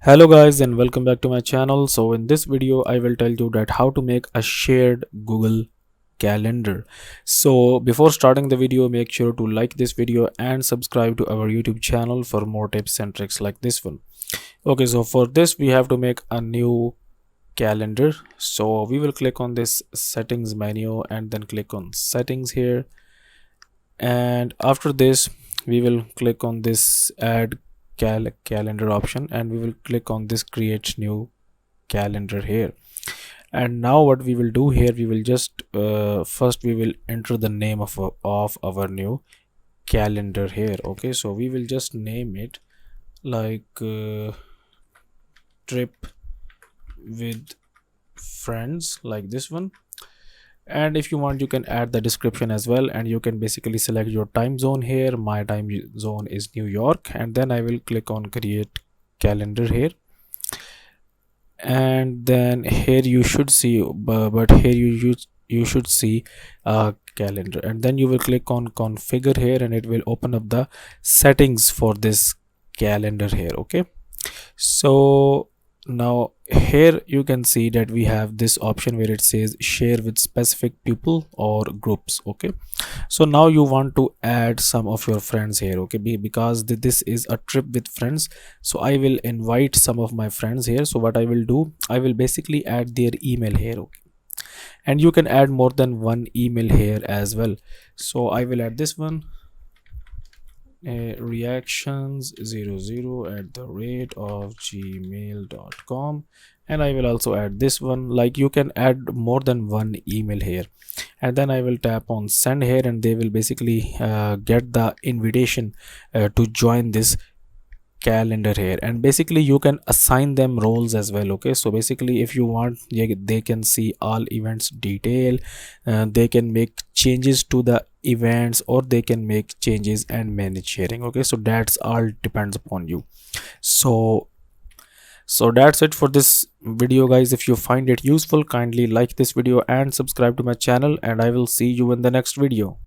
Hello guys and welcome back to my channel. So in this video I will tell you that how to make a shared Google Calendar. So before starting the video, make sure to like this video and subscribe to our YouTube channel for more tips and tricks like this one. Okay, so for this we have to make a new calendar. So we will click on this settings menu and then click on settings here, and after this we will click on this add calendar option and we will click on this create new calendar here. And now what we will do here, we will just first we will enter the name of our new calendar here. Okay, so we will just name it like trip with friends, like this one. And if you want, you can add the description as well, and you can basically select your time zone here. My time zone is New York, and then I will click on create calendar here. And then here you should see but here you should see a calendar, and then you will click on configure here and it will open up the settings for this calendar here. Okay, so now here you can see that we have this option where it says share with specific people or groups. Okay, so now you want to add some of your friends here. Okay, because this is a trip with friends, so I will invite some of my friends here. So what I will do, I will basically add their email here. Okay, and you can add more than one email here as well. So I will add this one, reactions00@gmail.com, and I will also add this one. Like, you can add more than one email here, and then I will tap on send here and they will basically get the invitation to join this calendar here. And basically you can assign them roles as well. Okay, so basically if you want, they can see all events detail, they can make changes to the events, or they can make changes and manage sharing. Okay, so that's all depends upon you. So that's it for this video guys. If you find it useful, kindly like this video and subscribe to my channel, and I will see you in the next video.